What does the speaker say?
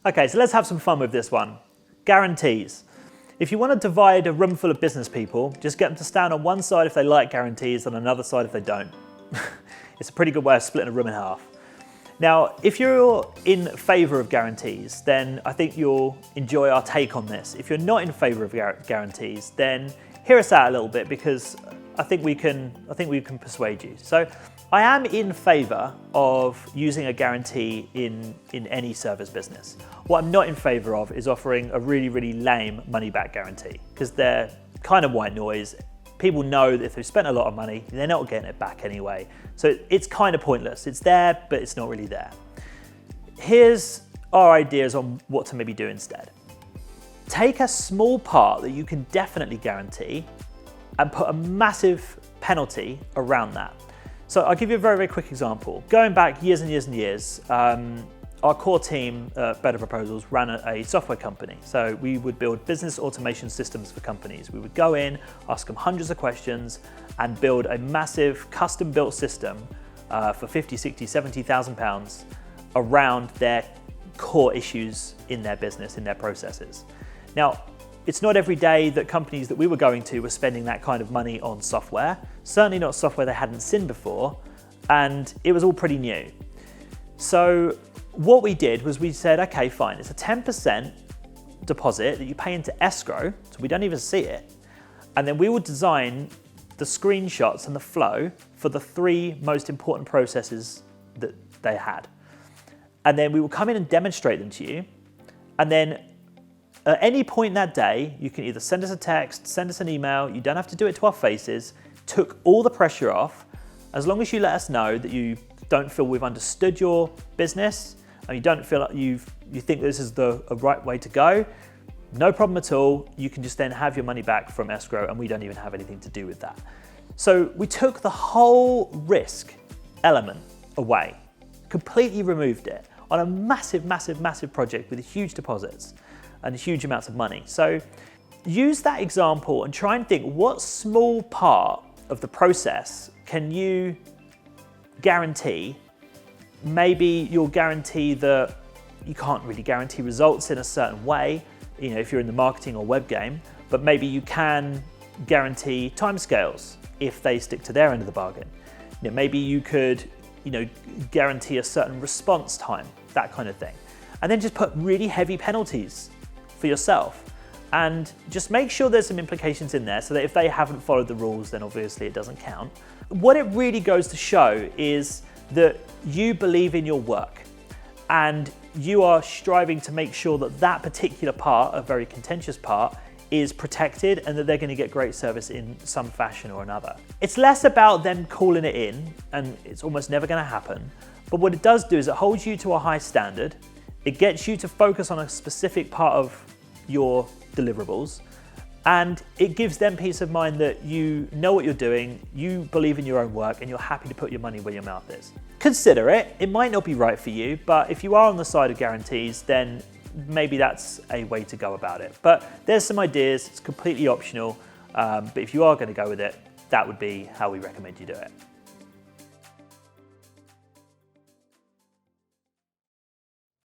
Okay, so let's have some fun with this one. Guarantees. If you want to divide a room full of business people, just get them to stand on one side if they like guarantees and another side if they don't. It's a pretty good way of splitting a room in half. Now, if you're in favour of guarantees, then I think you'll enjoy our take on this. If you're not in favour of guarantees, then hear us out a little bit, because I think we can persuade you. So I am in favour of using a guarantee in any service business. What I'm not in favour of is offering a really, really lame money back guarantee, because they're kind of white noise. People know that if they've spent a lot of money, they're not getting it back anyway. So it's kind of pointless. It's there, but it's not really there. Here's our ideas on what to maybe do instead. Take a small part that you can definitely guarantee and put a massive penalty around that. So I'll give you a very, very quick example. Going back years and years and years, our core team, Better Proposals, ran a software company. So we would build business automation systems for companies. We would go in, ask them hundreds of questions, and build a massive custom-built system for 50, 60, 70,000 pounds around their core issues in their business, in their processes. Now, it's not every day that companies that we were going to were spending that kind of money on software, certainly not software they hadn't seen before, and it was all pretty new. So what we did was we said, okay, fine, it's a 10% deposit that you pay into escrow, so we don't even see it, and then we will design the screenshots and the flow for the 3 most important processes that they had. And then we will come in and demonstrate them to you, and then at any point that day, you can either send us a text, send us an email, you don't have to do it to our faces, took all the pressure off, as long as you let us know that you don't feel we've understood your business, and you don't feel like you think this is the right way to go, no problem at all. You can just then have your money back from escrow, and we don't even have anything to do with that. So we took the whole risk element away, completely removed it on a massive, massive, massive project with huge deposits and huge amounts of money. So use that example and try and think, what small part of the process can you guarantee? Maybe you'll guarantee that you can't really guarantee results in a certain way, if you're in the marketing or web game, but maybe you can guarantee timescales if they stick to their end of the bargain. Maybe you could, guarantee a certain response time, that kind of thing. And then just put really heavy penalties for yourself, and just make sure there's some implications in there so that if they haven't followed the rules, then obviously it doesn't count. What it really goes to show is that you believe in your work, and you are striving to make sure that that particular part, a very contentious part, is protected, and that they're going to get great service in some fashion or another. It's less about them calling it in, and it's almost never going to happen, but what it does do is it holds you to a high standard. It gets you to focus on a specific part of your deliverables, and it gives them peace of mind that you know what you're doing, you believe in your own work, and you're happy to put your money where your mouth is. Consider it. It might not be right for you, but if you are on the side of guarantees, then maybe that's a way to go about it. But there's some ideas. It's completely optional, but if you are going to go with it, that would be how we recommend you do it.